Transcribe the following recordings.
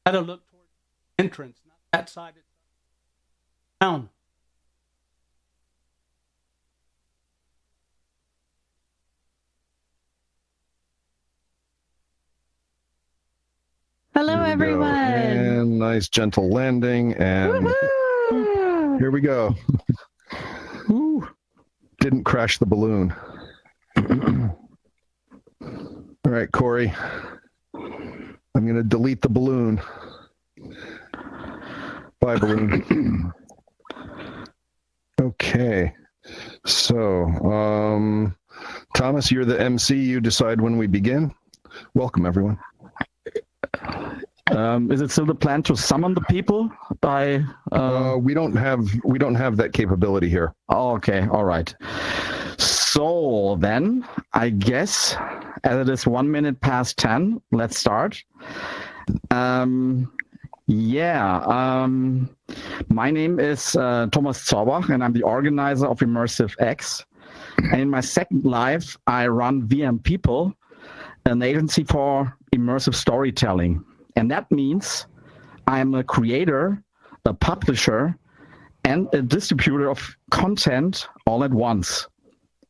Got to look towards the entrance, not that side. It's down. Hello, everyone. And nice gentle landing. And here we go. Didn't crash the balloon. All right, Corey. I'm going to delete the balloon. Bye, balloon. Okay. So, Thomas, you're the MC. You decide when we begin. Welcome, everyone. Is it still the plan to summon the people by? We don't have that capability here. Oh, okay, all right. So then, I guess, as it is 1 minute past 10, let's start. My name is Thomas Zorbach, and I'm the organizer of IMMERSIVE X. And in my second life, I run VM People, an agency for immersive storytelling. And that means I'm a creator, a publisher, and a distributor of content all at once.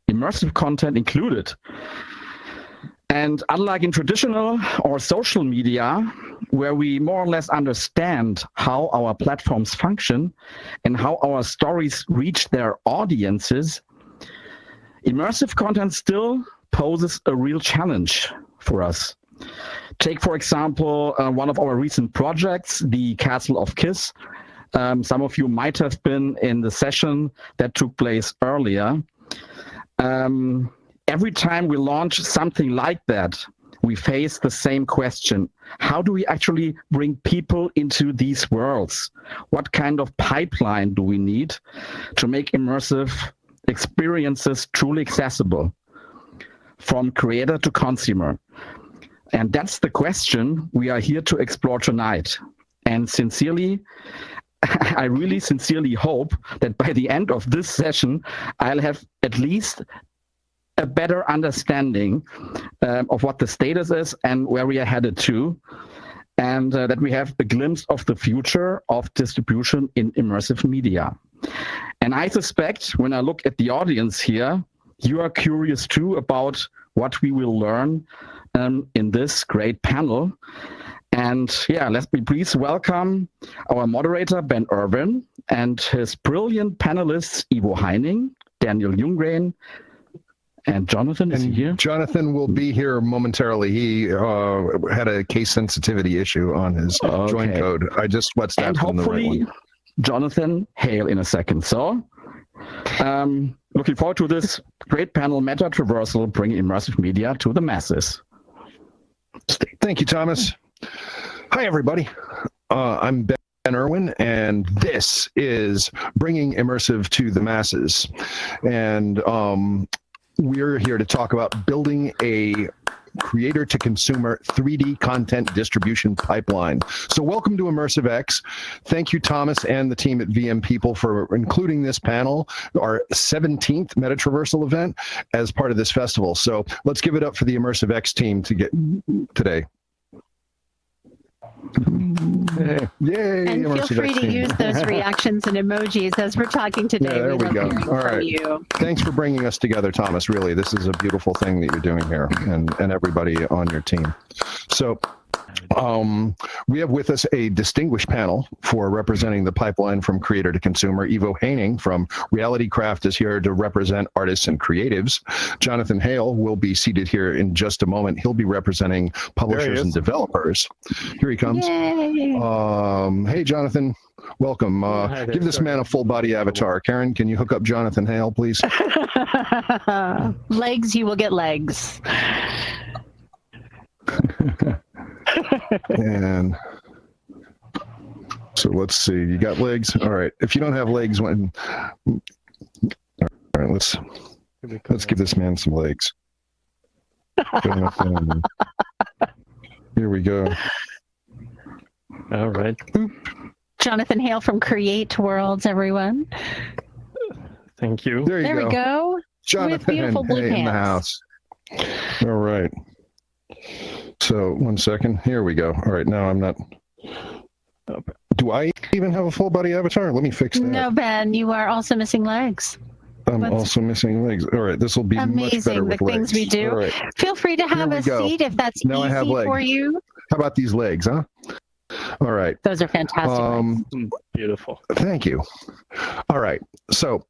Immersive content included. And unlike in traditional or social media, where we more or less understand how our platforms function and how our stories reach their audiences, immersive content still poses a real challenge for us. Take, for example, one of our recent projects, the Castle of Kiss. Some of you might have been in the session that took place earlier. Every time we launch something like that, we face the same question. How do we actually bring people into these worlds? What kind of pipeline do we need to make immersive experiences truly accessible from creator to consumer? And that's the question we are here to explore tonight. And sincerely, I really sincerely hope that by the end of this session, I'll have at least a better understanding of what the status is and where we are headed to, and that we have a glimpse of the future of distribution in immersive media. And I suspect when I look at the audience here, you are curious too about what we will learn in this great panel. And yeah, let me please welcome our moderator, Ben Irwin, and his brilliant panelists, Ivo Heining, Daniel Ljunggren, and Jonathan is here. Jonathan will be here momentarily. He had a case sensitivity issue on his join code. I just WhatsApped and him the right hopefully one. Jonathan Hale in a second. So looking forward to this great panel, METATRaVERSAL, bringing immersive media to the masses. Thank you, Thomas. Hi, everybody. I'm Ben Irwin, and this is Bringing Immersive to the Masses. And we're here to talk about building a creator-to-consumer 3D content distribution pipeline. So welcome to IMMERSIVE X. Thank you, Thomas, and the team at VM People for including this panel, our 17th METATRaVERSAL event, as part of this festival. So let's give it up for the IMMERSIVE X team to get today. Yay! And feel free to use those reactions and emojis as we're talking today. Yeah, there we go. All right. You. Thanks for bringing us together, Thomas. Really, this is a beautiful thing that you're doing here, and everybody on your team. So we have with us a distinguished panel for representing the pipeline from creator to consumer. Ivo Heining from Reality Craft is here to represent artists and creatives. Jonathan Hale will be seated here in just a moment. He'll be representing publishers and developers. Here he comes. Hey, Jonathan. Welcome. Give this man a full body avatar. Karen, can you hook up Jonathan Hale, please? Legs, you will get legs. And so let's see. You got legs? All right. If you don't have legs, all right, let's give this man some legs. Here we go. All right. Jonathan Hale from Create Worlds, everyone. Thank you. There you There go. we go. Jonathan With beautiful blue in the house. All right. So 1 second. Here we go. All right. Now I'm not. Do I even have a full body avatar? Let me fix that. No, Ben, you are also missing legs. I'm also missing legs. All right, this will be much better Amazing, with the legs. things we do. All right. Feel free to have we a go. seat if that's Now I have easy legs. for you. How about these legs, huh? All right. Those are fantastic legs. Beautiful. Thank you. All right. So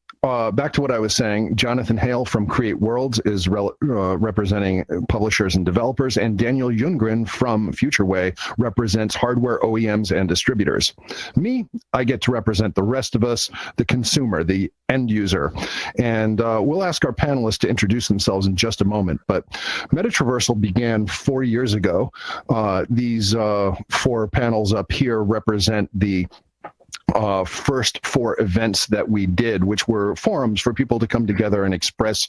back to what I was saying. Jonathan Hale from Create Worlds is representing publishers and developers, and Daniel Ljunggren from FutureWay represents hardware OEMs and distributors. Me, I get to represent the rest of us, the consumer, the end user. And we'll ask our panelists to introduce themselves in just a moment. But METATRaVERSAL began 4 years ago. These 4 panels up here represent the first 4 events that we did, which were forums for people to come together and express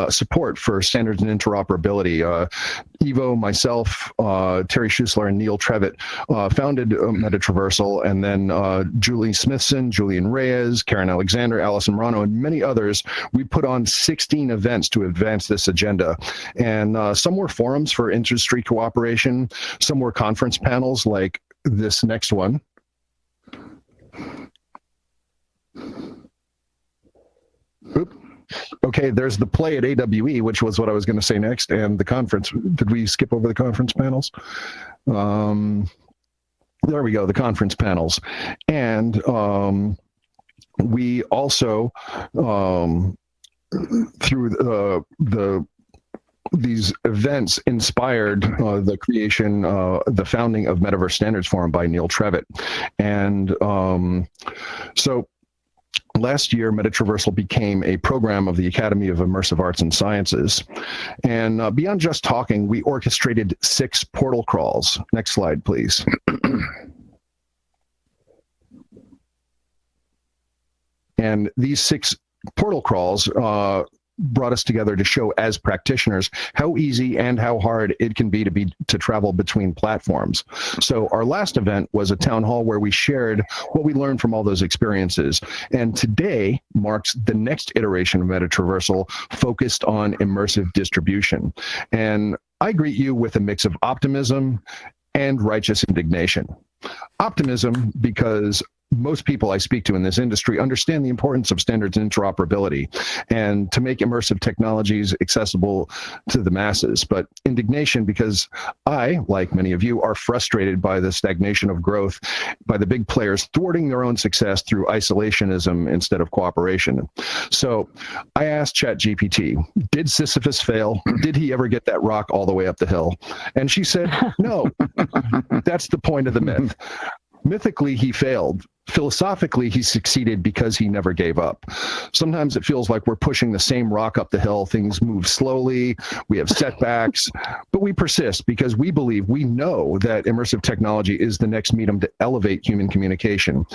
support for standards and interoperability. Ivo, myself, Terry Schussler, and Neil Trevitt founded METATRaVERSAL, and then Julie Smithson, Julian Reyes, Karen Alexander, Allison Morano, and many others. We put on 16 events to advance this agenda. And some were forums for industry cooperation, some were conference panels like this next one. Oop. Okay, there's the play at AWE, which was what I was going to say next, and the conference. Did we skip over the conference panels? There we go, the conference panels. And we also, through these events inspired the creation, the founding of Metaverse Standards Forum by Neil Trevitt. And so last year, METATRaVERSAL became a program of the Academy of Immersive Arts and Sciences. And beyond just talking, we orchestrated 6 portal crawls. Next slide, please. And these 6 portal crawls brought us together to show as practitioners how easy and how hard it can be to travel between platforms. So our last event was a town hall where we shared what we learned from all those experiences. And today marks the next iteration of METATRaVERSAL focused on immersive distribution. And I greet you with a mix of optimism and righteous indignation. Optimism because most people I speak to in this industry understand the importance of standards and interoperability and to make immersive technologies accessible to the masses. But indignation because I, like many of you, are frustrated by the stagnation of growth by the big players thwarting their own success through isolationism instead of cooperation. So I asked ChatGPT, did Sisyphus fail? Did he ever get that rock all the way up the hill? And she said, no, that's the point of the myth. Mythically, he failed. Philosophically, he succeeded because he never gave up. Sometimes it feels like we're pushing the same rock up the hill. Things move slowly. We have setbacks, but we persist because we believe, we know that immersive technology is the next medium to elevate human communication.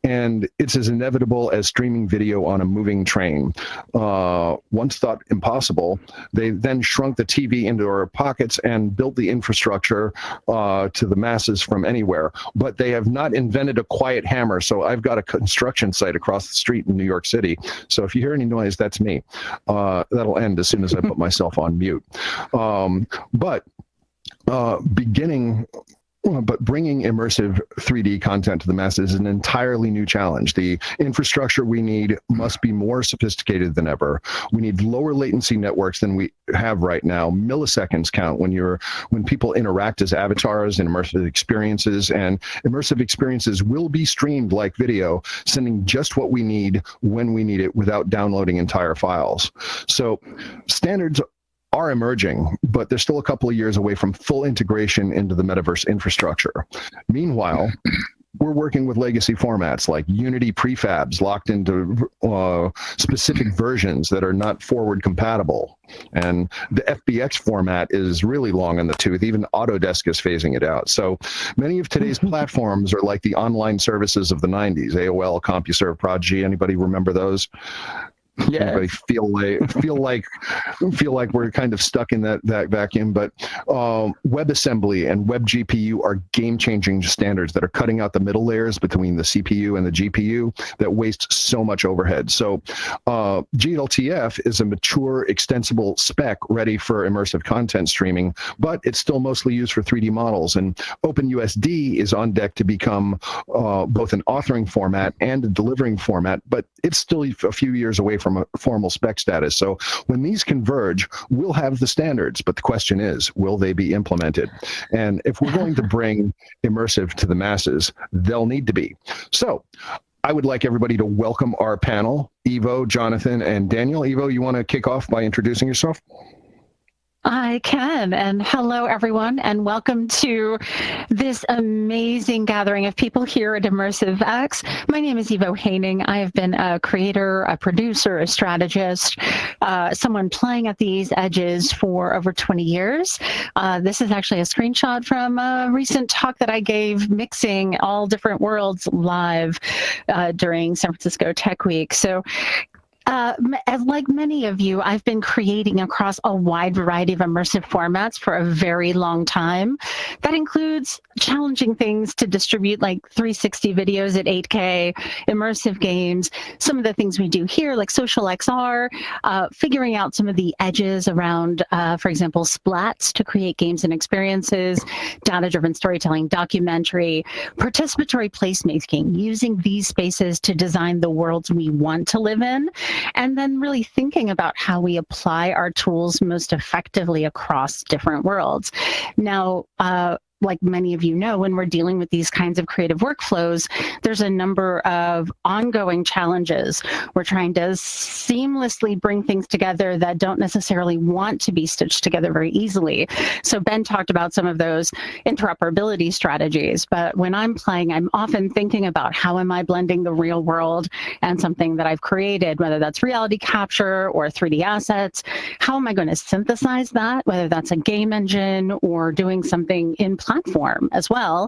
And it's as inevitable as streaming video on a moving train. Once thought impossible, they then shrunk the TV into our pockets and built the infrastructure to the masses from anywhere. But they have not invented a quiet hammer. So I've got a construction site across the street in New York City. So if you hear any noise, that's me. That'll end as soon as I put myself on mute. But bringing immersive 3D content to the masses is an entirely new challenge. The infrastructure we need must be more sophisticated than ever. We need lower latency networks than we have right now. Milliseconds count when people interact as avatars in immersive experiences, and immersive experiences will be streamed like video, sending just what we need when we need it without downloading entire files. So standards are emerging, but they're still a couple of years away from full integration into the metaverse infrastructure. Meanwhile, we're working with legacy formats like Unity prefabs locked into specific versions that are not forward compatible. And the FBX format is really long in the tooth. Even Autodesk is phasing it out. So many of today's platforms are like the online services of the 90s, AOL, CompuServe, Prodigy. Anybody remember those? Anybody feel like we're kind of stuck in that vacuum? But WebAssembly and WebGPU are game-changing standards that are cutting out the middle layers between the CPU and the GPU that waste so much overhead. So GLTF is a mature, extensible spec ready for immersive content streaming, but it's still mostly used for 3D models. And OpenUSD is on deck to become both an authoring format and a delivering format, but it's still a few years away from a formal spec status. So when these converge, we'll have the standards, but the question is, will they be implemented? And if we're going to bring immersive to the masses, they'll need to be. So I would like everybody to welcome our panel, Ivo, Jonathan, and Daniel. Ivo, you want to kick off by introducing yourself? I can. And hello, everyone, and welcome to this amazing gathering of people here at Immersive X. My name is Ivo Haining. I have been a creator, a producer, a strategist, someone playing at these edges for over 20 years. This is actually a screenshot from a recent talk that I gave mixing all different worlds live during San Francisco Tech Week. So like many of you, I've been creating across a wide variety of immersive formats for a very long time. That includes challenging things to distribute, like 360 videos at 8K, immersive games, some of the things we do here, like social XR, figuring out some of the edges around, for example, splats to create games and experiences, data-driven storytelling, documentary, participatory placemaking, using these spaces to design the worlds we want to live in, and then really thinking about how we apply our tools most effectively across different worlds. Now, like many of you know, when we're dealing with these kinds of creative workflows, there's a number of ongoing challenges. We're trying to seamlessly bring things together that don't necessarily want to be stitched together very easily. So Ben talked about some of those interoperability strategies, but when I'm playing, I'm often thinking about how am I blending the real world and something that I've created, whether that's reality capture or 3D assets. How am I going to synthesize that, whether that's a game engine or doing something in platform as well,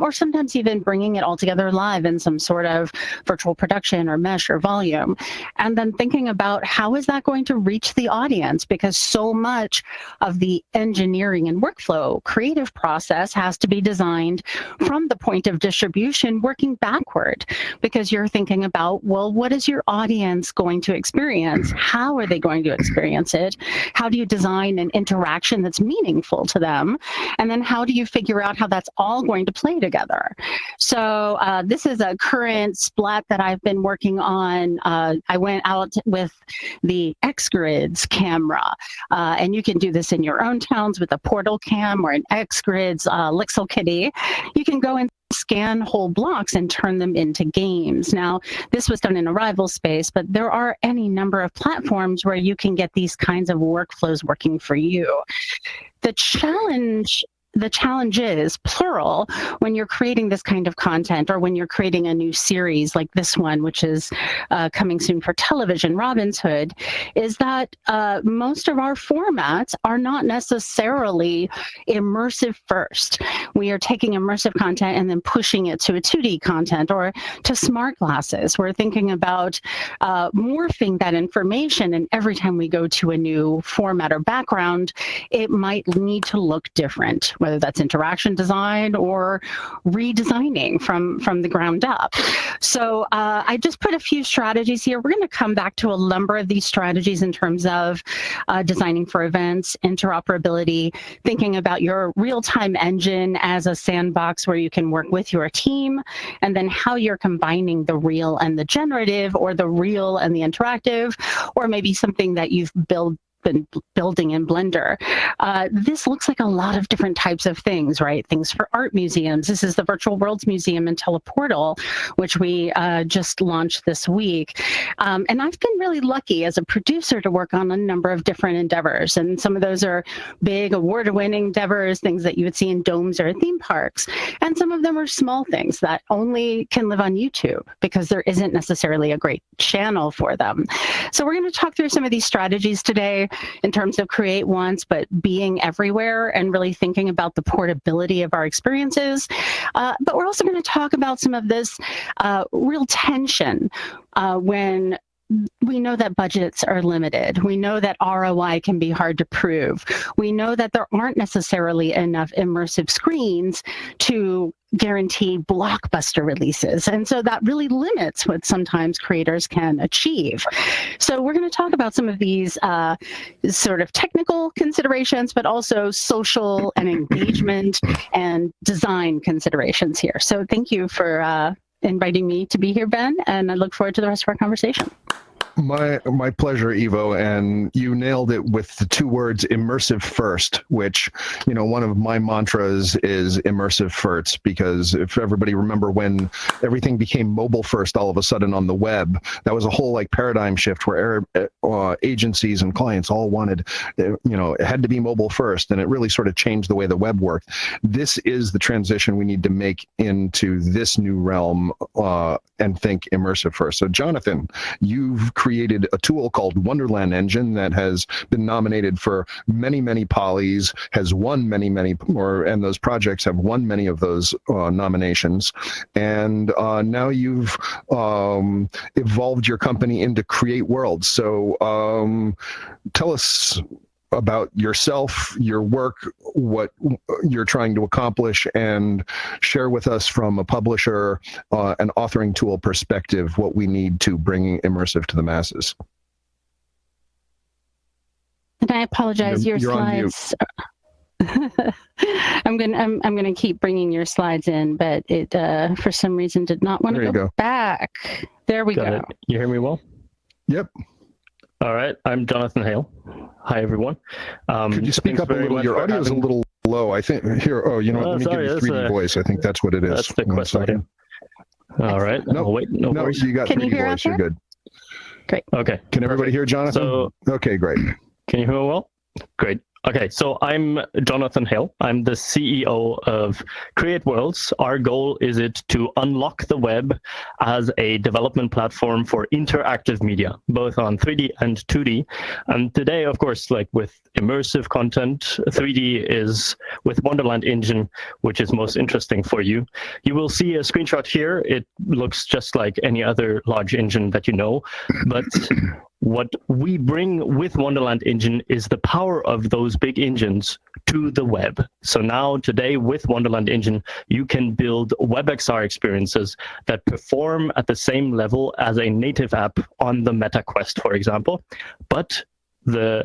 or sometimes even bringing it all together live in some sort of virtual production or mesh or volume. And then thinking about how is that going to reach the audience, because so much of the engineering and workflow creative process has to be designed from the point of distribution working backward, because you're thinking about, well, what is your audience going to experience? How are they going to experience it? How do you design an interaction that's meaningful to them? And then how do you figure out how that's all going to play together? So this is a current splat that I've been working on. I went out with the X-Grids camera, and you can do this in your own towns with a portal cam or an X-Grids Lixel Kitty. You can go and scan whole blocks and turn them into games. Now, this was done in a rival space, but there are any number of platforms where you can get these kinds of workflows working for you. The challenge is, plural, when you're creating this kind of content or when you're creating a new series like this one, which is coming soon for television, Robin's Hood, is that most of our formats are not necessarily immersive first. We are taking immersive content and then pushing it to a 2D content or to smart glasses. We're thinking about morphing that information, and every time we go to a new format or background, it might need to look different, whether that's interaction design or redesigning from the ground up. So I just put a few strategies here. We're going to come back to a number of these strategies in terms of designing for events, interoperability, thinking about your real-time engine as a sandbox where you can work with your team, and then how you're combining the real and the generative, or the real and the interactive, or maybe something that you've been building in Blender. This looks like a lot of different types of things, right? Things for art museums. This is the Virtual Worlds Museum in Teleportal, which we just launched this week. And I've been really lucky as a producer to work on a number of different endeavors. And some of those are big award-winning endeavors, things that you would see in domes or theme parks. And some of them are small things that only can live on YouTube because there isn't necessarily a great channel for them. So we're going to talk through some of these strategies today in terms of create once, but being everywhere and really thinking about the portability of our experiences. But we're also going to talk about some of this real tension when we know that budgets are limited. We know that ROI can be hard to prove. We know that there aren't necessarily enough immersive screens to guarantee blockbuster releases. And so that really limits what sometimes creators can achieve. So we're going to talk about some of these sort of technical considerations, but also social and engagement and design considerations here. So thank you for inviting me to be here, Ben, and I look forward to the rest of our conversation. My pleasure, Ivo, and you nailed it with the two words immersive first, which, you know, one of my mantras is immersive first, because if everybody remember when everything became mobile first all of a sudden on the web, that was a whole like paradigm shift where agencies and clients all wanted, you know, it had to be mobile first, and it really sort of changed the way the web worked. This is the transition we need to make into this new realm and think immersive first. So Jonathan, you've created a tool called Wonderland Engine that has been nominated for many, many polys, has won many, many more, and those projects have won many of those nominations. And now you've evolved your company into Create Worlds. So tell us about yourself, your work, what you're trying to accomplish, and share with us from a publisher and authoring tool perspective what we need to bring immersive to the masses. And I apologize, your slides. I'm gonna keep bringing your slides in, but it for some reason did not want to go back. There we go. You hear me well? Yep. All right, I'm Jonathan Hale. Hi, everyone. Could you speak up a little? Your audio is a little low. I think here. Oh, you know what? Let me give you 3D voice. I think that's what it is. That's the Quest audio. All right. No, wait. No worries. You got 3D voice. You're good. Great. Okay. Can everybody hear Jonathan? So, okay, great. Can you hear me well? Great. Okay, so I'm Jonathan Hale. I'm the CEO of Create Worlds. Our goal is it to unlock the web as a development platform for interactive media, both on 3D and 2D. And today, of course, like with immersive content, 3D is with Wonderland Engine, which is most interesting for you. You will see a screenshot here. It looks just like any other large engine that you know, but what we bring with Wonderland Engine is the power of those big engines to the web. So now today with Wonderland Engine, you can build WebXR experiences that perform at the same level as a native app on the MetaQuest, for example, but the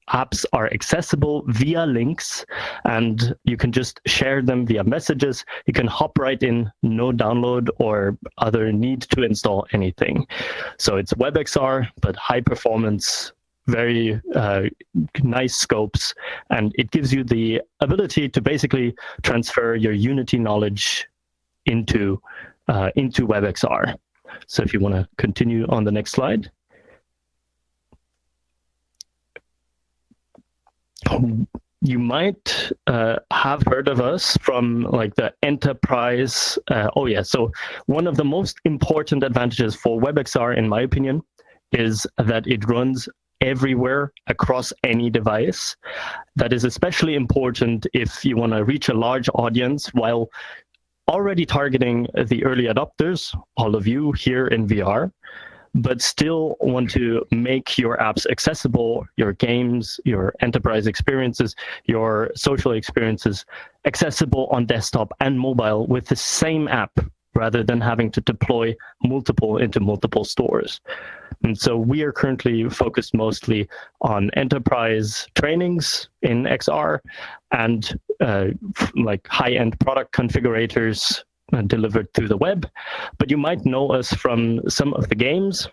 apps are accessible via links, and you can just share them via messages. You can hop right in, no download or other need to install anything. So it's WebXR, but high performance, very nice scopes, and it gives you the ability to basically transfer your Unity knowledge into WebXR. So if you want to continue on the next slide. You might have heard of us from like the enterprise. So one of the most important advantages for WebXR, in my opinion, is that it runs everywhere across any device. That is especially important if you want to reach a large audience while already targeting the early adopters, all of you here in VR, but still want to make your apps accessible, your games, your enterprise experiences, your social experiences accessible on desktop and mobile with the same app, rather than having to deploy multiple into multiple stores. And so we are currently focused mostly on enterprise trainings in XR and like high-end product configurators delivered through the web. But you might know us from some of the games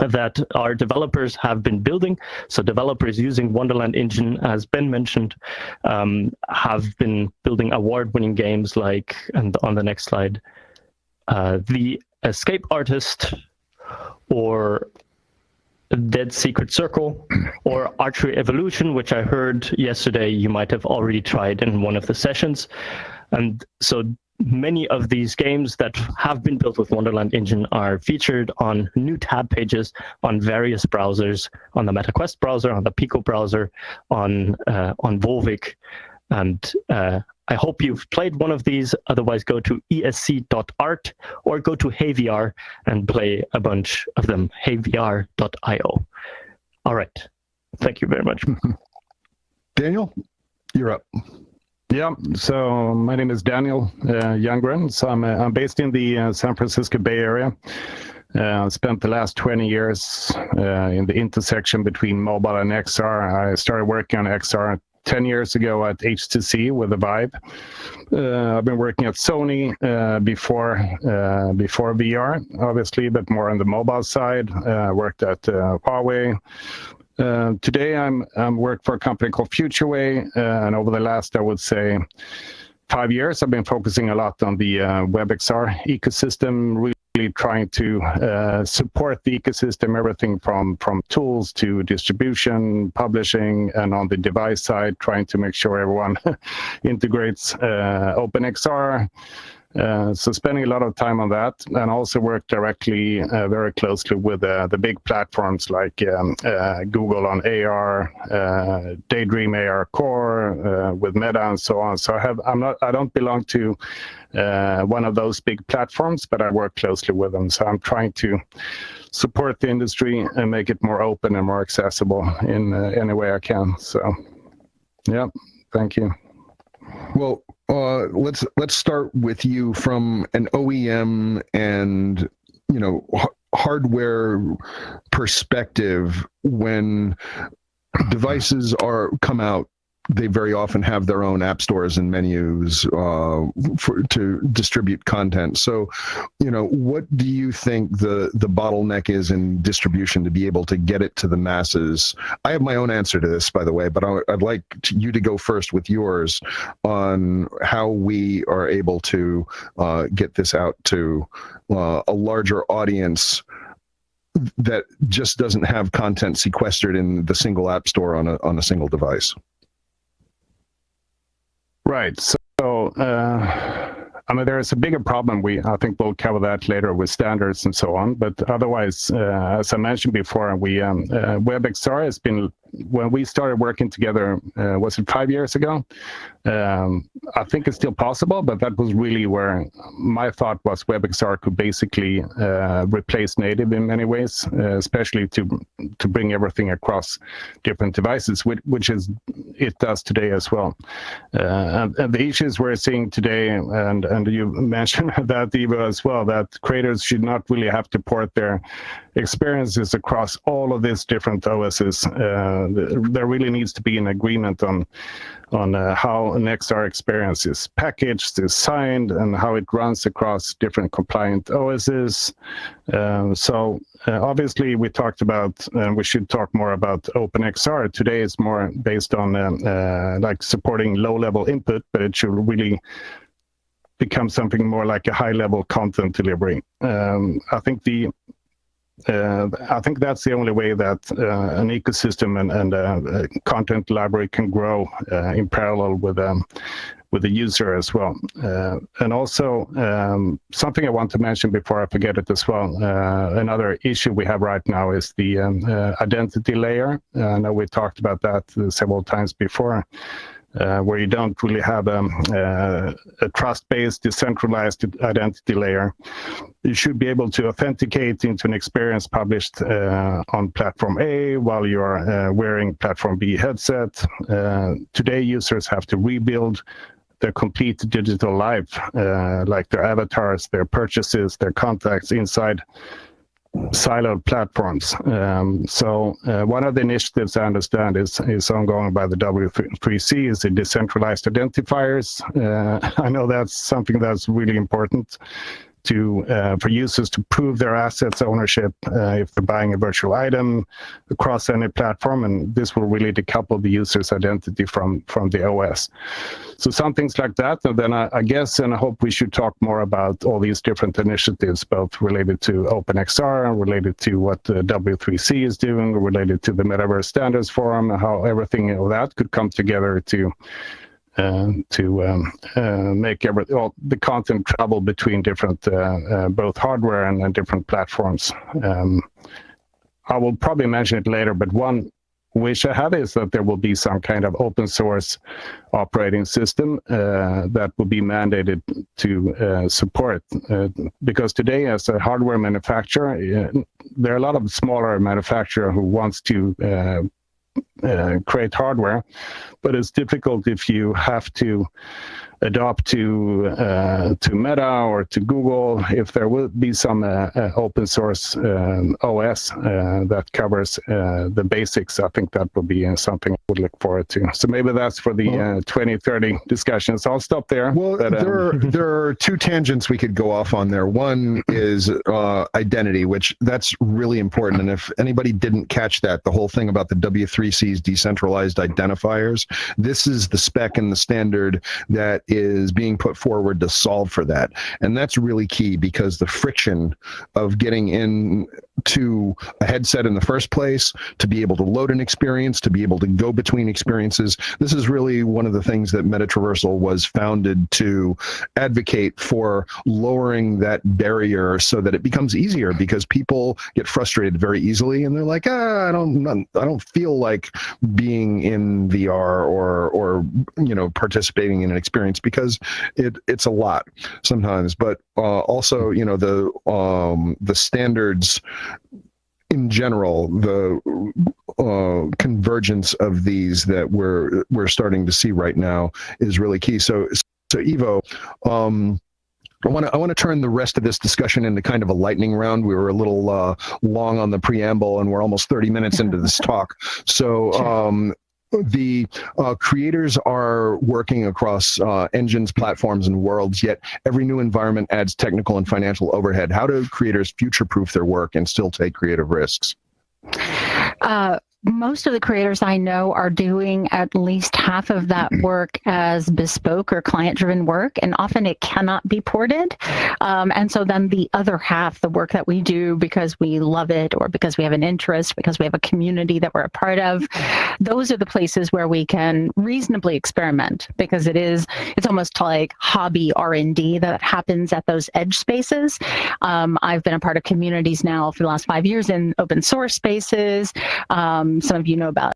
that our developers have been building. So developers using Wonderland Engine, as Ben mentioned, have been building award-winning games like, and on the next slide, The Escape Artist, or Dead Secret Circle, or Archery Evolution, which I heard yesterday you might have already tried in one of the sessions. And so many of these games that have been built with Wonderland Engine are featured on new tab pages on various browsers, on the MetaQuest browser, on the Pico browser, on Volvic. And I hope you've played one of these. Otherwise, go to esc.art or go to HeyVR and play a bunch of them, heyvr.io. All right. Thank you very much. Daniel, you're up. Yeah, so my name is Daniel Younggren. So I'm based in the San Francisco Bay Area. Spent the last 20 years in the intersection between mobile and XR. I started working on XR 10 years ago at HTC with the Vive. I've been working at Sony before VR, obviously, but more on the mobile side. Worked at Huawei. Today I'm work for a company called FutureWay, and over the last, I would say, 5 years, I've been focusing a lot on the WebXR ecosystem, really trying to support the ecosystem, everything from tools to distribution, publishing, and on the device side, trying to make sure everyone integrates OpenXR. So spending a lot of time on that, and also work directly very closely with the big platforms like Google on AR, Daydream AR Core, with Meta and so on. So I don't belong to one of those big platforms, but I work closely with them. So I'm trying to support the industry and make it more open and more accessible in any way I can. So, yeah, thank you. Well, let's start with you from an OEM and hardware perspective. When devices come out, they very often have their own app stores and menus to distribute content. So, what do you think the bottleneck is in distribution to be able to get it to the masses? I have my own answer to this, by the way, but I'd like you to go first with yours on how we are able to get this out to a larger audience that just doesn't have content sequestered in the single app store on a single device. Right. So, there is a bigger problem. I think we'll cover that later with standards and so on. But otherwise, as I mentioned before, WebXR has been, when we started working together, was it 5 years ago? I think it's still possible, but that was really where my thought was WebXR could basically replace native in many ways, especially to bring everything across different devices, which it does today as well. And the issues we're seeing today, and you mentioned that, Ivo, as well, that creators should not really have to port their experiences across all of these different OSs. There really needs to be an agreement on how an XR experience is packaged, designed, and how it runs across different compliant OSs. Obviously, we talked about, and we should talk more about OpenXR. Today it's more based on like supporting low-level input, but it should really become something more like a high-level content delivery. I think that's the only way that an ecosystem and a content library can grow in parallel with the user as well. And also, something I want to mention before I forget it as well, another issue we have right now is the identity layer. I know we talked about that several times before. Where you don't really have a trust-based, decentralized identity layer. You should be able to authenticate into an experience published on platform A while you're wearing platform B headset. Today, users have to rebuild their complete digital life, like their avatars, their purchases, their contacts inside siloed platforms. One of the initiatives I understand is ongoing by the W3C is the decentralized identifiers. I know that's something that's really important for users to prove their assets ownership if they're buying a virtual item across any platform, and this will really decouple the user's identity from the OS. So some things like that, and then I guess and I hope we should talk more about all these different initiatives, both related to OpenXR and related to what the W3C is doing, related to the Metaverse Standards Forum, and how everything of that could come together to make the content travel between different both hardware and different platforms. I will probably mention it later, but one wish I have is that there will be some kind of open source operating system that will be mandated to support. Because today, as a hardware manufacturer, there are a lot of smaller manufacturers who wants to create hardware, but it's difficult if you have to adopt to Meta or to Google. If there will be some open source OS that covers the basics, I think that will be something I would look forward to. So maybe that's for the 2030 discussions. I'll stop there. Well, but, there are two tangents we could go off on there. One is identity, which that's really important. And if anybody didn't catch that, the whole thing about the W3C's decentralized identifiers, this is the spec and the standard that is being put forward to solve for that. And that's really key, because the friction of getting into a headset in the first place, to be able to load an experience, to be able to go between experiences, this is really one of the things that METATRaVERSAL was founded to advocate for, lowering that barrier so that it becomes easier, because people get frustrated very easily and they're like, I don't feel like being in VR or participating in an experience, because it's a lot sometimes. But also, the standards in general, the convergence of these that we're starting to see right now is really key. So Ivo, I want to turn the rest of this discussion into kind of a lightning round. We were a little long on the preamble, and we're almost 30 minutes into this talk. So the creators are working across engines, platforms, and worlds, yet every new environment adds technical and financial overhead. How do creators future-proof their work and still take creative risks? Most of the creators I know are doing at least half of that work as bespoke or client-driven work, and often it cannot be ported. And so then the other half, the work that we do because we love it, or because we have an interest, because we have a community that we're a part of, those are the places where we can reasonably experiment, because it's almost like hobby R&D that happens at those edge spaces. I've been a part of communities now for the last 5 years in open source spaces. Some of you know about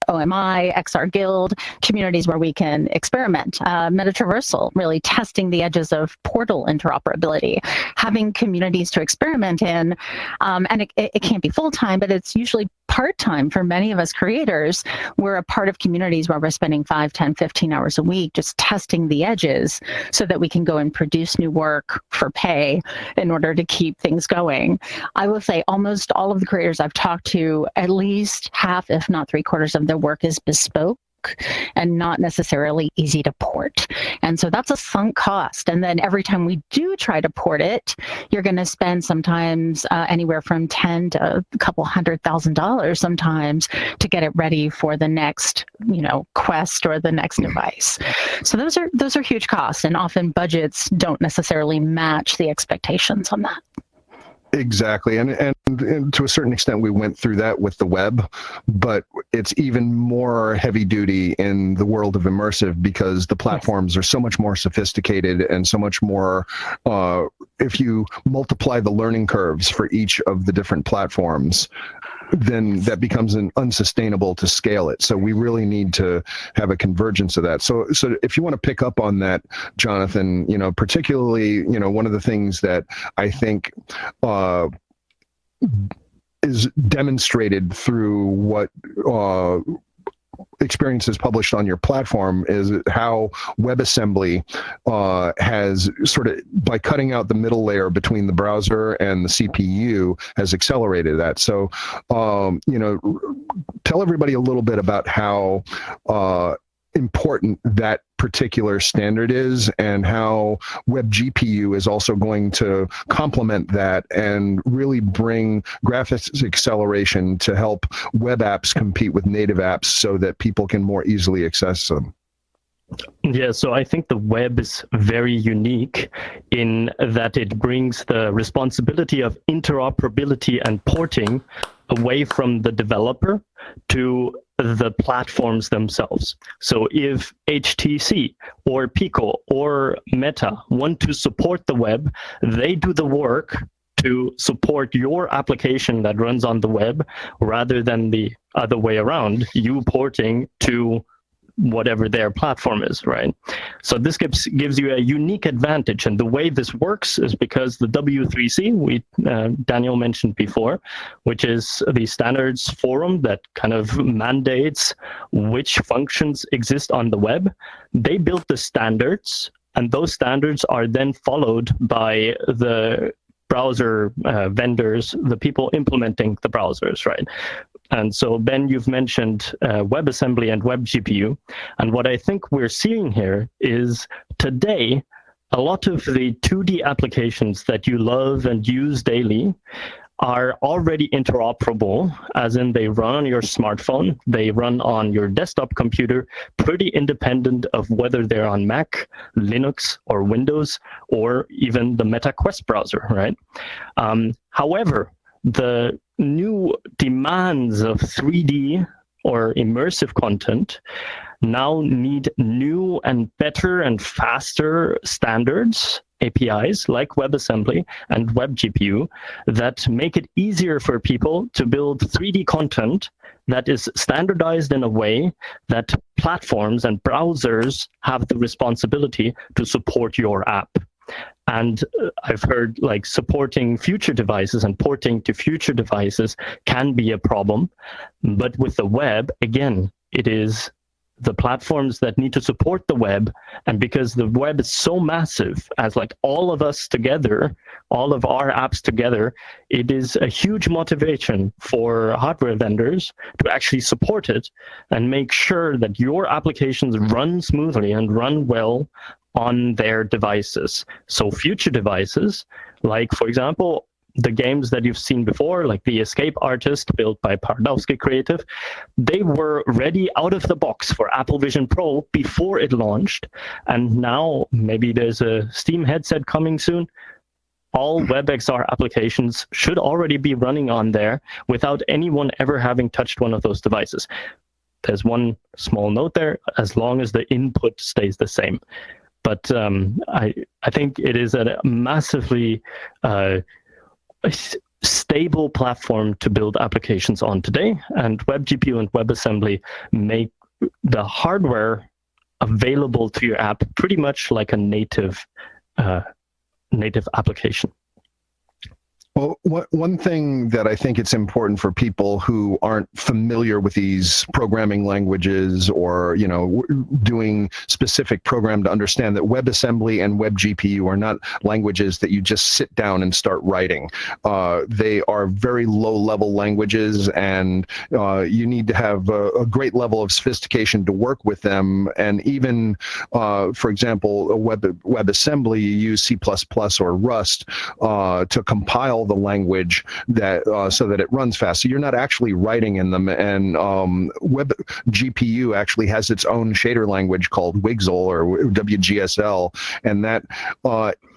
OMI, XR Guild, communities where we can experiment. METATRaVERSAL, really testing the edges of portal interoperability, having communities to experiment in. And it can't be full-time, but it's usually part-time for many of us creators. We're a part of communities where we're spending 5, 10, 15 hours a week just testing the edges so that we can go and produce new work for pay in order to keep things going. I will say almost all of the creators I've talked to, at least half, if not 3/4 of their work is bespoke and not necessarily easy to port. And so that's a sunk cost. And then every time we do try to port it, you're going to spend sometimes anywhere from $10,000 to a couple $100,000 sometimes to get it ready for the next, Quest or the next device. So those are huge costs, and often budgets don't necessarily match the expectations on that. Exactly. And to a certain extent, we went through that with the web, but it's even more heavy duty in the world of immersive, because the platforms are so much more sophisticated and so much more, if you multiply the learning curves for each of the different platforms, then that becomes unsustainable to scale it. So we really need to have a convergence of that. So if you want to pick up on that, Jonathan, particularly, one of the things that I think is demonstrated through what experiences published on your platform is how WebAssembly has sort of, by cutting out the middle layer between the browser and the CPU, has accelerated that. So, tell everybody a little bit about how important that particular standard is, and how WebGPU is also going to complement that and really bring graphics acceleration to help web apps compete with native apps so that people can more easily access them. Yeah, so I think the web is very unique in that it brings the responsibility of interoperability and porting away from the developer to the platforms themselves. So if HTC or Pico or Meta want to support the web, they do the work to support your application that runs on the web rather than the other way around, you porting to whatever their platform is, right? So this gives you a unique advantage. And the way this works is because the W3C, Daniel mentioned before, which is the standards forum that kind of mandates which functions exist on the web, they built the standards, and those standards are then followed by the browser vendors, the people implementing the browsers, right? And so, Ben, you've mentioned WebAssembly and WebGPU. And what I think we're seeing here is today, a lot of the 2D applications that you love and use daily are already interoperable, as in they run on your smartphone, they run on your desktop computer, pretty independent of whether they're on Mac, Linux, or Windows, or even the Meta Quest browser, right? However, the new demands of 3D or immersive content now need new and better and faster standards, APIs like WebAssembly and WebGPU, that make it easier for people to build 3D content that is standardized in a way that platforms and browsers have the responsibility to support your app. And I've heard like supporting future devices and porting to future devices can be a problem. But with the web, again, it is the platforms that need to support the web. And because the web is so massive, as like all of us together, all of our apps together, it is a huge motivation for hardware vendors to actually support it and make sure that your applications run smoothly and run well on their devices. So future devices, like for example, the games that you've seen before, like the Escape Artist built by Pardowski Creative, they were ready out of the box for Apple Vision Pro before it launched. And now maybe there's a Steam headset coming soon. All WebXR applications should already be running on there without anyone ever having touched one of those devices. There's one small note there, as long as the input stays the same. But I think it is a massively stable platform to build applications on today, and WebGPU and WebAssembly make the hardware available to your app pretty much like a native application. Well, one thing that I think it's important for people who aren't familiar with these programming languages or, you know, doing specific program to understand that WebAssembly and WebGPU are not languages that you just sit down and start writing. They are very low-level languages, and you need to have a great level of sophistication to work with them. And even, for example, WebAssembly, you use C++ or Rust to compile the language that so that it runs fast. So you're not actually writing in them. And WebGPU actually has its own shader language called Wigzl or WGSL, and that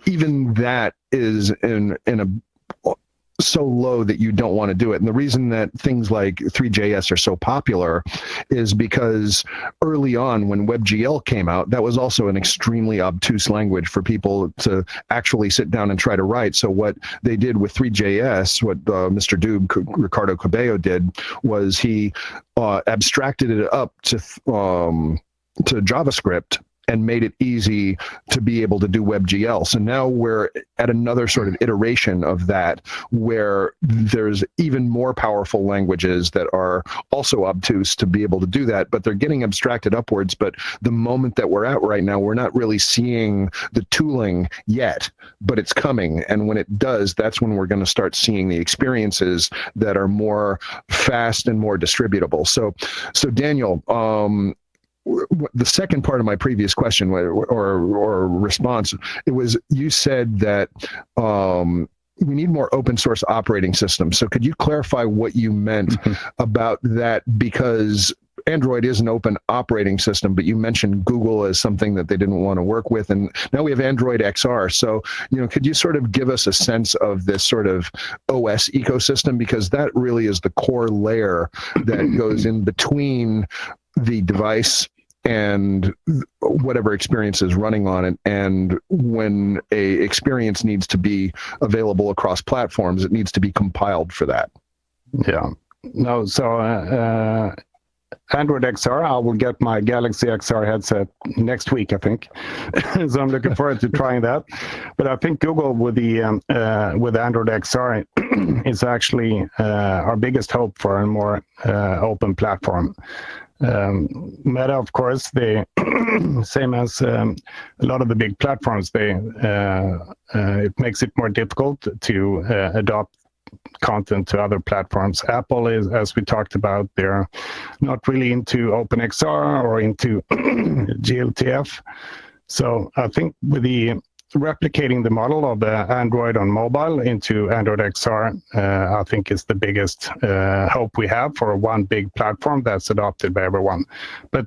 even that is in a so low that you don't want to do it. And the reason that things like 3JS are so popular is because early on when WebGL came out, that was also an extremely obtuse language for people to actually sit down and try to write. So what they did with 3JS, what Mr. Doob, Ricardo Cabello did, was he abstracted it up to JavaScript and made it easy to be able to do WebGL. So now we're at another sort of iteration of that, where there's even more powerful languages that are also obtuse to be able to do that, but they're getting abstracted upwards. But the moment that we're at right now, we're not really seeing the tooling yet, but it's coming. And when it does, that's when we're going to start seeing the experiences that are more fast and more distributable. So Daniel, the second part of my previous question or response, it was, you said that we need more open source operating systems. So could you clarify what you meant about that? Because Android is an open operating system, but you mentioned Google as something that they didn't want to work with, and now we have Android XR. So, you know, could you sort of give us a sense of this sort of OS ecosystem? Because that really is the core layer that goes in between the device and whatever experience is running on it. And when a experience needs to be available across platforms, it needs to be compiled for that. Yeah. No, so Android XR, I will get my Galaxy XR headset next week, I think. So I'm looking forward to trying that. But I think Google with the with Android XR is actually our biggest hope for a more open platform. Meta, of course, they same as a lot of the big platforms, they it makes it more difficult to adopt content to other platforms. Apple is, as we talked about, they're not really into OpenXR or into GLTF. So I think with the replicating the model of Android on mobile into Android XR, I think is the biggest hope we have for one big platform that's adopted by everyone. But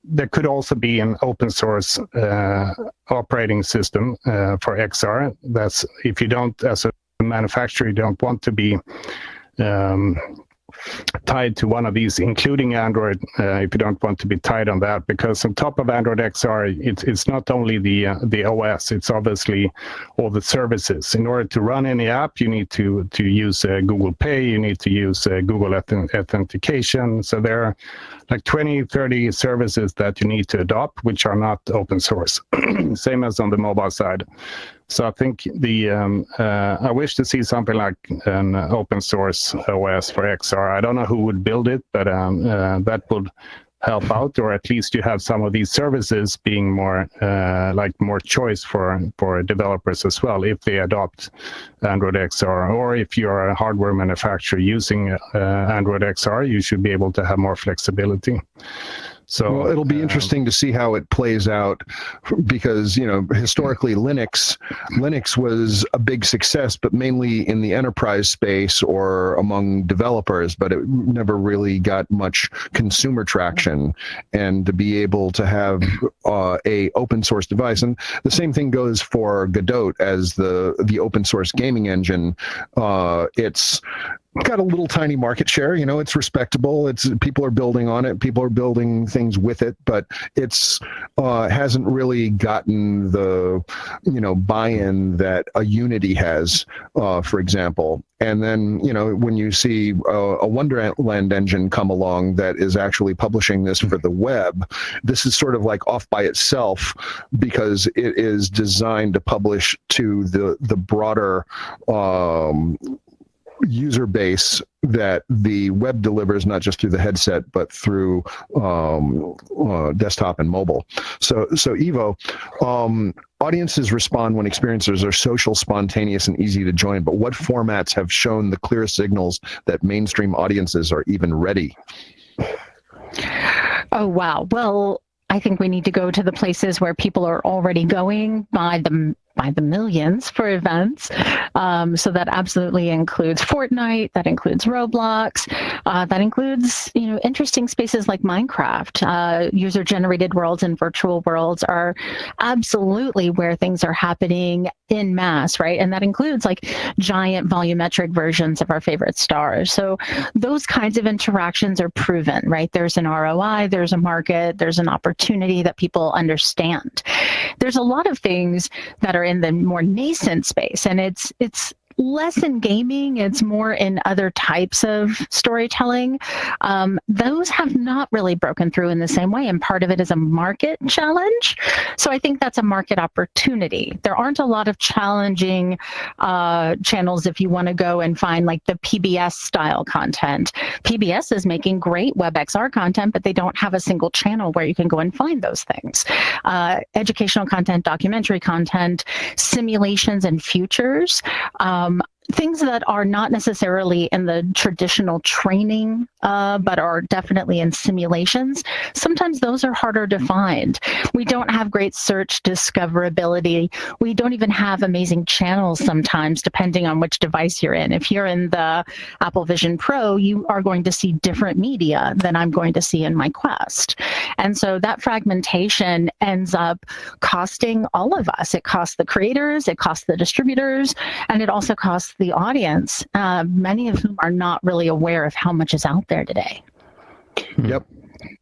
there could also be an open source operating system for XR. That's if you don't, as a manufacturer, you don't want to be tied to one of these, including Android, if you don't want to be tied on that, because on top of Android XR, it's not only the OS, it's obviously all the services. In order to run any app, you need to use Google Pay, you need to use Google Authentication. So there are like 20, 30 services that you need to adopt, which are not open source. Same as on the mobile side. So I think I wish to see something like an open source OS for XR. I don't know who would build it, but that would help out, or at least you have some of these services being more more choice for developers as well if they adopt Android XR, or if you're a hardware manufacturer using Android XR, you should be able to have more flexibility. So well, it'll be interesting to see how it plays out, because historically Linux was a big success, but mainly in the enterprise space or among developers, but it never really got much consumer traction. And to be able to have a open source device, and the same thing goes for Godot as the open source gaming engine. It's got a little tiny market share, it's respectable. People are building on it. People are building things with it, but it's hasn't really gotten the buy-in that a Unity has, for example. And then when you see a Wonderland engine come along that is actually publishing this for the web, this is sort of like off by itself, because it is designed to publish to the broader user base that the web delivers, not just through the headset, but through desktop and mobile. So Ivo, audiences respond when experiences are social, spontaneous, and easy to join. But what formats have shown the clear signals that mainstream audiences are even ready? Oh, wow. Well, I think we need to go to the places where people are already going by the millions for events. So that absolutely includes Fortnite, that includes Roblox, that includes, interesting spaces like Minecraft. User-generated worlds and virtual worlds are absolutely where things are happening in mass, right? And that includes like giant volumetric versions of our favorite stars. So those kinds of interactions are proven, right? There's an ROI, there's a market, there's an opportunity that people understand. There's a lot of things that are in the more nascent space, and it's less in gaming, it's more in other types of storytelling. Those have not really broken through in the same way, and part of it is a market challenge. So I think that's a market opportunity. There aren't a lot of challenging channels if you want to go and find like the PBS style content. PBS is making great WebXR content, but they don't have a single channel where you can go and find those things. Educational content, documentary content, simulations and futures. Things that are not necessarily in the traditional training, but are definitely in simulations. Sometimes those are harder to find. We don't have great search discoverability. We don't even have amazing channels sometimes, depending on which device you're in. If you're in the Apple Vision Pro, you are going to see different media than I'm going to see in my Quest. And so that fragmentation ends up costing all of us. It costs the creators, it costs the distributors, and it also costs the audience, many of whom are not really aware of how much is out there today. Yep.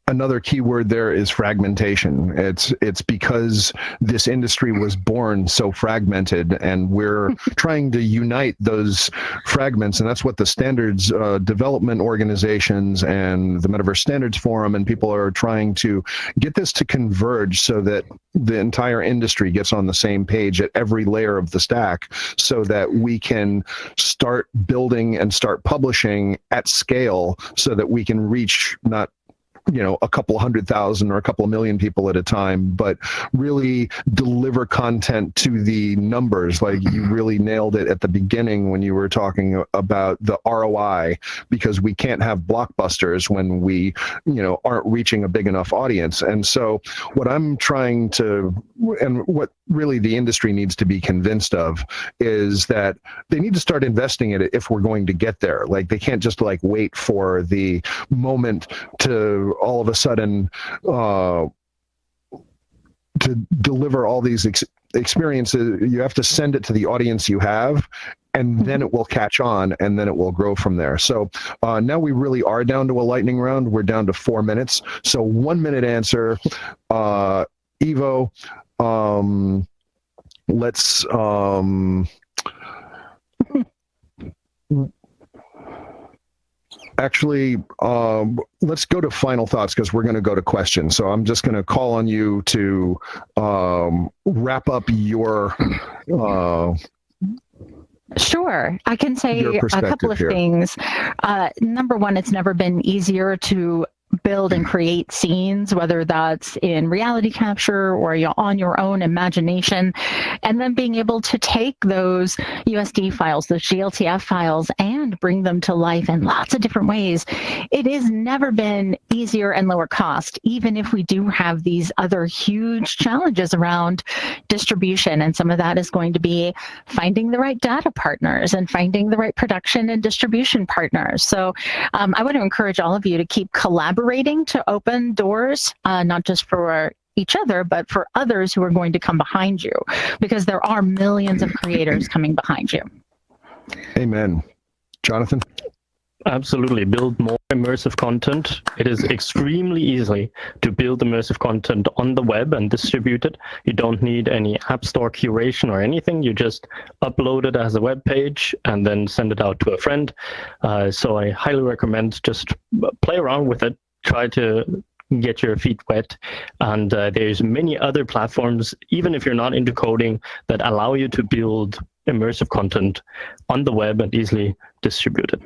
another key word there is fragmentation. It's because this industry was born so fragmented, and we're trying to unite those fragments, and that's what the standards development organizations and the Metaverse Standards Forum and people are trying to get this to converge so that the entire industry gets on the same page at every layer of the stack, so that we can start building and start publishing at scale, so that we can reach not a couple 100,000 or a couple of million people at a time, but really deliver content to the numbers. Like you really nailed it at the beginning when you were talking about the ROI, because we can't have blockbusters when we, aren't reaching a big enough audience. And so what I'm trying to, and what really the industry needs to be convinced of, is that they need to start investing in it if we're going to get there. Like they can't just wait for the moment to all of a sudden to deliver all these experiences. You have to send it to the audience you have, and then it will catch on, and then it will grow from there. So now we really are down to a lightning round. We're down to 4 minutes. So 1 minute answer. Ivo, let's actually, let's go to final thoughts, because we're going to go to questions. So I'm just going to call on you to wrap up your Sure. I can say a couple of things. Number one, it's never been easier to build and create scenes, whether that's in reality capture or you're on your own imagination, and then being able to take those USD files, those GLTF files, and bring them to life in lots of different ways. It has never been easier and lower cost, even if we do have these other huge challenges around distribution. And some of that is going to be finding the right data partners and finding the right production and distribution partners. So I want to encourage all of you to keep collaborating to open doors, not just for each other, but for others who are going to come behind you, because there are millions of creators coming behind you. Amen. Jonathan? Absolutely. Build more immersive content. It is extremely easy to build immersive content on the web and distribute it. You don't need any App Store curation or anything. You just upload it as a web page and then send it out to a friend. So I highly recommend just play around with it. Try to get your feet wet. And there's many other platforms, even if you're not into coding, that allow you to build immersive content on the web and easily distribute it.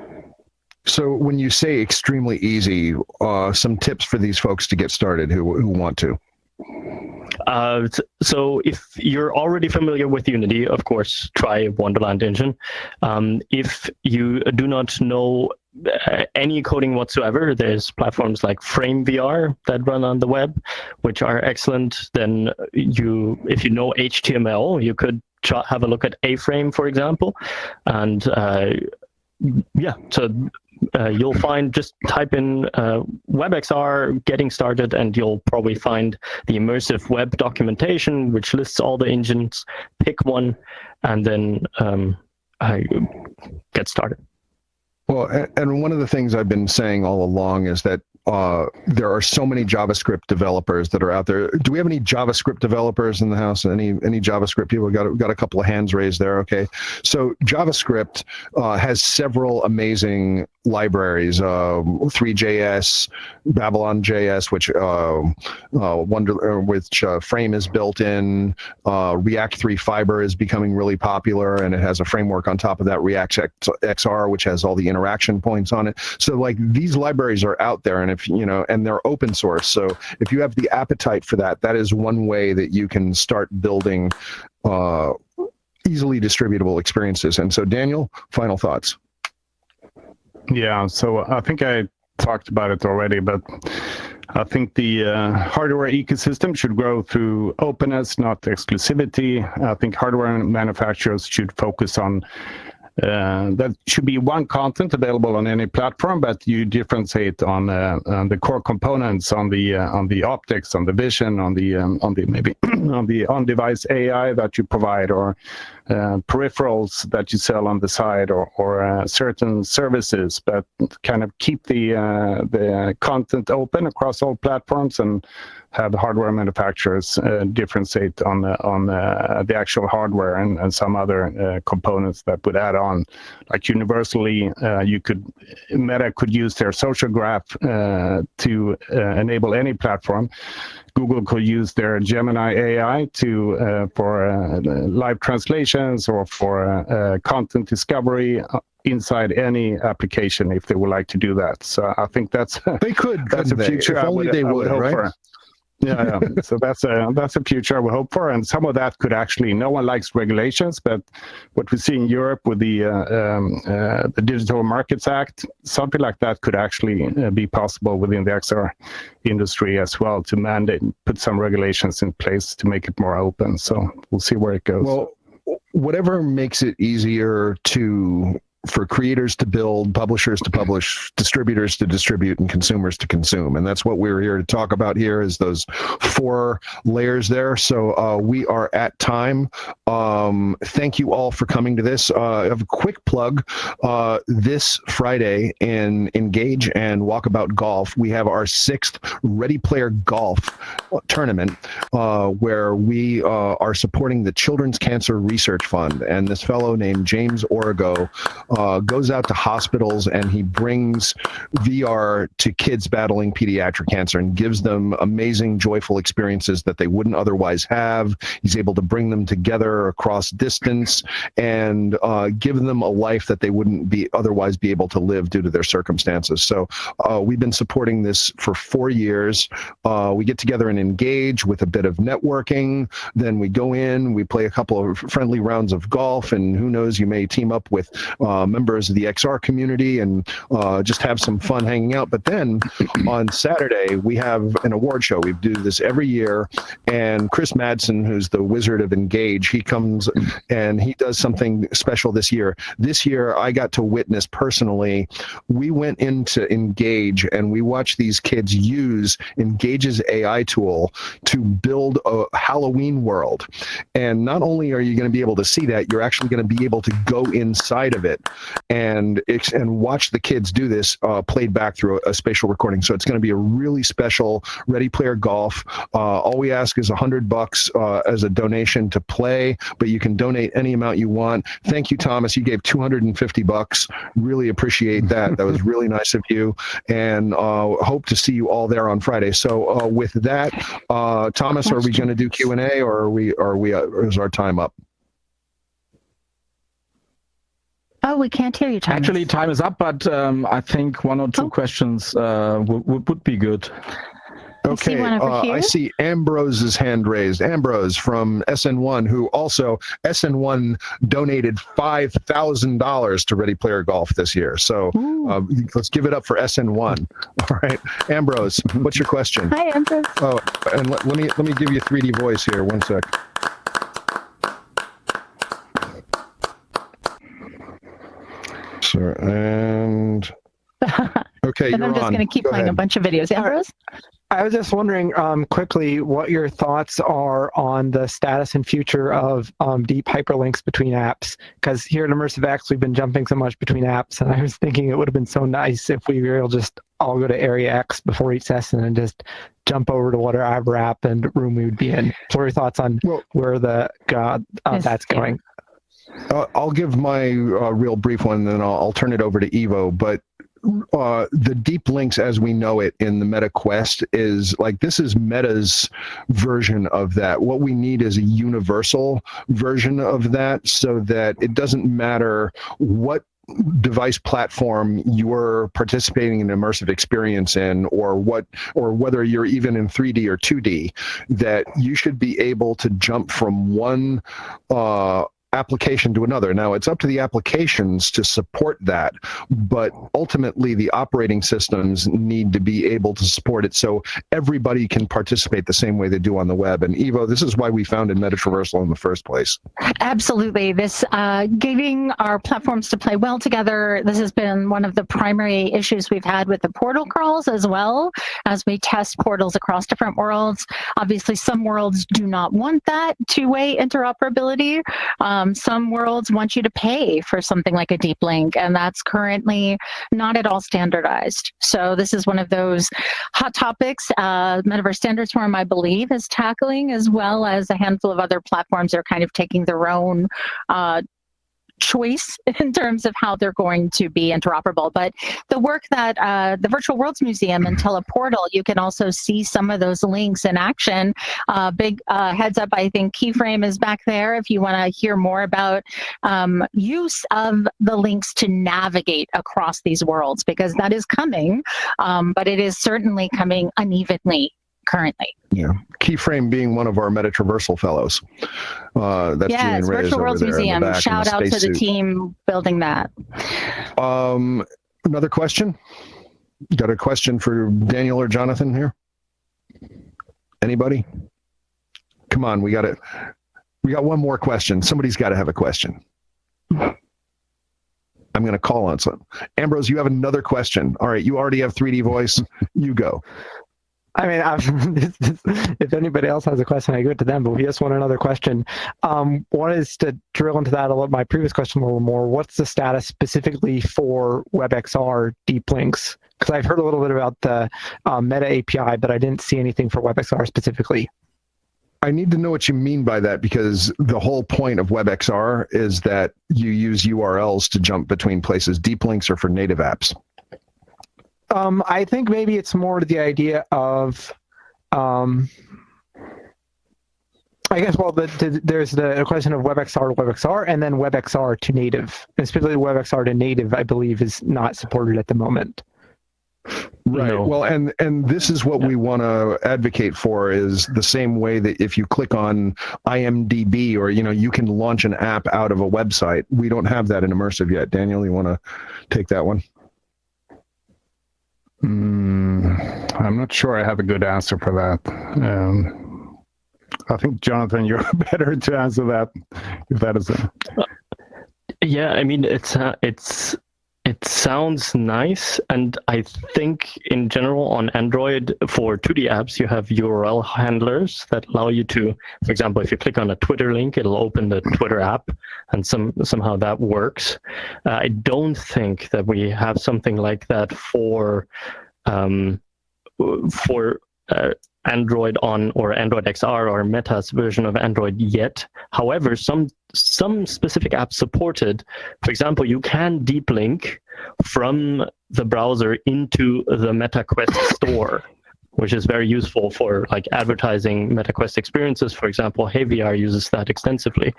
So when you say extremely easy, some tips for these folks to get started who want to. So if you're already familiar with Unity, of course, try Wonderland Engine. If you do not know any coding whatsoever, there's platforms like FrameVR that run on the web, which are excellent. Then if you know HTML, you could have a look at A-Frame, for example. And you'll find, just type in WebXR getting started, and you'll probably find the immersive web documentation, which lists all the engines. Pick one, and then get started. Well, and one of the things I've been saying all along is that there are so many JavaScript developers that are out there. Do we have any JavaScript developers in the house? Any JavaScript people? Got a couple of hands raised there. Okay, so JavaScript has several amazing libraries: 3JS, Babylon.js, which Frame is built in. React 3 Fiber is becoming really popular, and it has a framework on top of that, React XR, which has all the interaction points on it. So these libraries are out there, and and they're open source. So if you have the appetite for that, that is one way that you can start building easily distributable experiences. And so, Daniel, final thoughts. Yeah, so I think I talked about it already, but I think the hardware ecosystem should grow through openness, not exclusivity. I think hardware manufacturers should focus on that should be one content available on any platform, but you differentiate on the core components, on the optics, on the vision, on the maybe on the on-device AI that you provide, or peripherals that you sell on the side or certain services, but kind of keep the content open across all platforms and have hardware manufacturers differentiate on the actual hardware and some other components that would add on. Like universally, Meta could use their social graph to enable any platform. Google could use their Gemini AI for live translations or for content discovery inside any application if they would like to do that. So I think that's they could. That's a future if only they would, hope right? for. Yeah. So that's a future I would hope for, and some of that could actually. No one likes regulations, but what we see in Europe with the Digital Markets Act, something like that could actually be possible within the XR industry as well, to mandate, put some regulations in place to make it more open. So we'll see where it goes. Well, whatever makes it easier for creators to build, publishers to publish, distributors to distribute, and consumers to consume. And that's what we're here to talk about here, is those 4 layers there. So we are at time. Thank you all for coming to this. I have a quick plug. This Friday in Engage and Walkabout Golf, we have our 6th Ready Player Golf tournament, where we are supporting the Children's Cancer Research Fund. And this fellow named James Origo goes out to hospitals and he brings VR to kids battling pediatric cancer and gives them amazing, joyful experiences that they wouldn't otherwise have. He's able to bring them together across distance and give them a life that they wouldn't otherwise be able to live due to their circumstances. So we've been supporting this for 4 years. We get together and engage with a bit of networking. Then we go in, we play a couple of friendly rounds of golf, and who knows, you may team up with members of the XR community and just have some fun hanging out. But then on Saturday, we have an award show. We do this every year, and Chris Madsen, who's the wizard of Engage, he comes and he does something special this year. This year, I got to witness personally. We went into Engage and we watched these kids use Engage's AI tool to build a Halloween world. And not only are you going to be able to see that, you're actually going to be able to go inside of it and watch the kids do this played back through a spatial recording. So it's going to be a really special Ready Player Golf. All we ask is $100 as a donation to play, but you can donate any amount you want. Thank you, Thomas. You gave $250. Really appreciate that. That was really nice of you, and hope to see you all there on Friday. So with that, Thomas, are we going to do Q&A, or is our time up? Oh, we can't hear you, Thomas. Actually, time is up, but I think 1 or 2 questions would be good. Okay, I see Ambrose's hand raised. Ambrose from SN1, who also, SN1 donated $5,000 to Ready Player Golf this year. So let's give it up for SN1. All right, Ambrose, what's your question? Hi, Ambrose. Oh, and let me give you 3D voice here. 1 sec. Sure, and okay, and I'm just going to keep playing a bunch of videos. Ambrose? I was just wondering quickly what your thoughts are on the status and future of deep hyperlinks between apps. Because here at Immersive X, we've been jumping so much between apps, and I was thinking it would have been so nice if we were able to just all go to Area X before each session and just jump over to whatever app and room we would be in. So what are your thoughts on where that's going? I'll give my real brief one, and then I'll turn it over to Ivo. But the deep links as we know it in the Meta Quest is like, this is Meta's version of that. What we need is a universal version of that, so that it doesn't matter what device platform you're participating in an immersive experience in, or whether you're even in 3D or 2D, that you should be able to jump from one application to another. Now, it's up to the applications to support that, but ultimately the operating systems need to be able to support it so everybody can participate the same way they do on the web. And Ivo, this is why we founded METATRaVERSAL in the first place. Absolutely. This getting our platforms to play well together, this has been one of the primary issues we've had with the portal crawls, as well as we test portals across different worlds. Obviously, some worlds do not want that two-way interoperability. Some worlds want you to pay for something like a deep link, and that's currently not at all standardized. So this is one of those hot topics Metaverse Standards Forum, I believe, is tackling, as well as a handful of other platforms are kind of taking their own choice in terms of how they're going to be interoperable. But the work that the Virtual Worlds Museum and Teleportal, you can also see some of those links in action. Big heads up, I think Keyframe is back there if you want to hear more about use of the links to navigate across these worlds, because that is coming, but it is certainly coming unevenly currently. Yeah, Keyframe being one of our METATRaVERSal fellows. That's yes, Julian Reyes Virtual over Worlds there in the Museum. back in Shout out to the spacesuit. team building that. Another question? Got a question for Daniel or Jonathan here? Anybody? Come on, we got it. We got one more question. Somebody's got to have a question. I'm going to call on some. Ambrose, you have another question. All right, you already have 3D voice. You go. I mean, if anybody else has a question, I give it to them, but we just want another question. One is to drill into that my previous question a little more. What's the status specifically for WebXR deep links? Because I've heard a little bit about the Meta API, but I didn't see anything for WebXR specifically. I need to know what you mean by that, because the whole point of WebXR is that you use URLs to jump between places. Deep links are for native apps. I think maybe it's more the idea of, I guess, well, there's the question of WebXR to WebXR and then WebXR to native. And specifically WebXR to native, I believe, is not supported at the moment. Right. No. Well, and this is what we want to advocate for, is the same way that if you click on IMDb, or, you can launch an app out of a website. We don't have that in Immersive yet. Daniel, you want to take that one? I'm not sure I have a good answer for that. I think, Jonathan, you're better to answer that, if that is a... Yeah, I mean, it sounds nice, and I think in general on Android for 2D apps you have URL handlers that allow you to, for example, if you click on a Twitter link, it'll open the Twitter app, and somehow that works. I don't think that we have something like that for Android on, or Android XR, or Meta's version of Android yet. However, some specific apps supported. For example, you can deep link from the browser into the MetaQuest store, which is very useful for like advertising MetaQuest experiences. For example, HeyVR uses that extensively.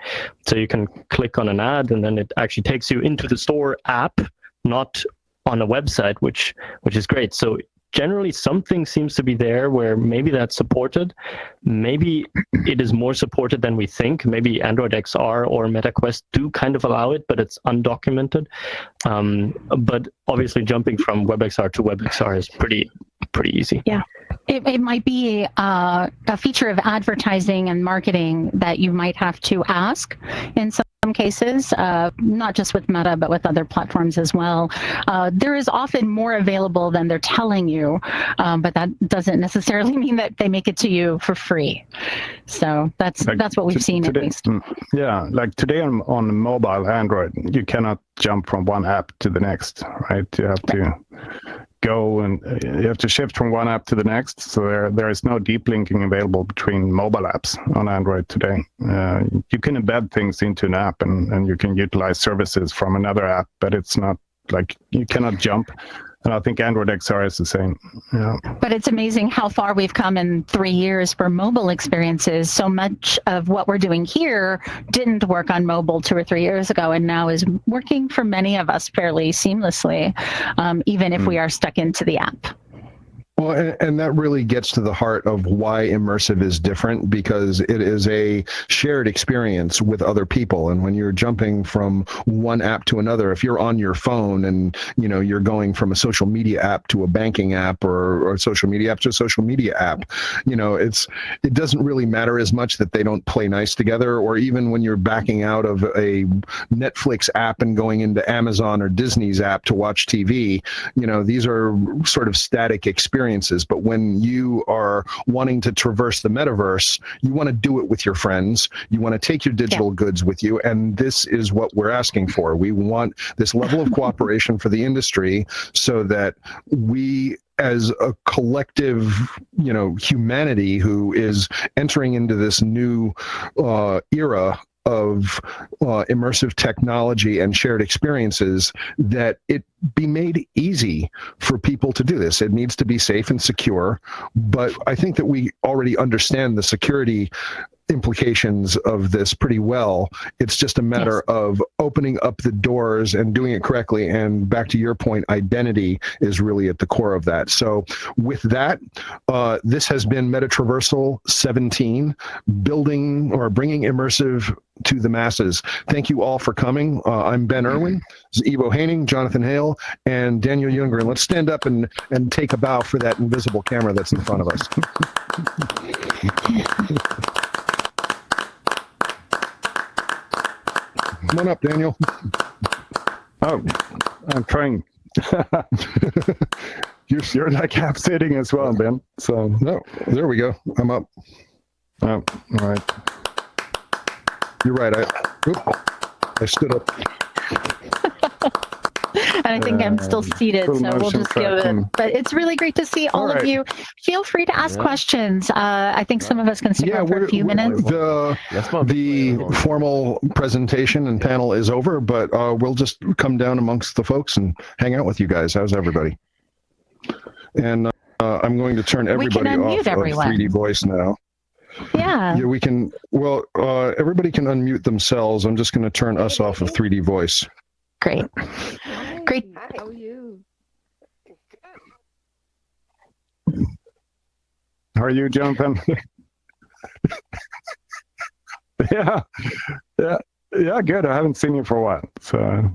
So you can click on an ad and then it actually takes you into the store app, not on a website, which is great. So generally something seems to be there where maybe that's supported. Maybe it is more supported than we think. Maybe Android XR or MetaQuest do kind of allow it, but it's undocumented. But obviously jumping from WebXR to WebXR is pretty easy. Yeah. It might be a feature of advertising and marketing that you might have to ask in some cases, not just with Meta, but with other platforms as well. There is often more available than they're telling you, but that doesn't necessarily mean that they make it to you for free. So that's what we've seen today, at least. Yeah, like today on mobile Android, you cannot jump from one app to the next, right? You have to go and you have to shift from one app to the next. So there is no deep linking available between mobile apps on Android today. You can embed things into an app and you can utilize services from another app, but it's not like you cannot jump. And I think Android XR is the same. Yeah. But it's amazing how far we've come in 3 years for mobile experiences. So much of what we're doing here didn't work on mobile 2 or 3 years ago, and now is working for many of us fairly seamlessly, even if we are stuck into the app. Well, and that really gets to the heart of why Immersive is different, because it is a shared experience with other people. And when you're jumping from one app to another, if you're on your phone and you're going from a social media app to a banking app, or a social media app to a social media app, it doesn't really matter as much that they don't play nice together. Or even when you're backing out of a Netflix app and going into Amazon or Disney's app to watch TV, these are sort of static experiences experiences. But when you are wanting to traverse the metaverse, you want to do it with your friends. You want to take your digital goods with you. And this is what we're asking for. We want this level of cooperation for the industry so that we, as a collective, humanity who is entering into this new era of immersive technology and shared experiences, that it be made easy for people to do this. It needs to be safe and secure, but I think that we already understand the security implications of this pretty well. It's just a matter of opening up the doors and doing it correctly. And back to your point, identity is really at the core of that. So with that, this has been METATRaVERSAL 17, bringing immersive to the masses. Thank you all for coming. I'm Ben Irwin, Ivo Haining, Jonathan Hale, and Daniel Younger. And let's stand up and take a bow for that invisible camera that's in front of us. Come on up, Daniel. Oh, I'm trying. You're like half sitting as well, Ben. So no, there we go. I'm up. Oh, all right. You're right. I stood up. And I think I'm still seated, so we'll just give it. But it's really great to see all of you. Feel free to ask questions. I think some of us can stick around for a few minutes. The formal presentation and panel is over, but we'll just come down amongst the folks and hang out with you guys. How's everybody? And I'm going to turn everybody off of 3D voice now. Yeah, we can. Well, everybody can unmute themselves. I'm just going to turn us off of 3D voice. Great. Great. How are you? How are you, Jonathan? Yeah, good. I haven't seen you for a while, so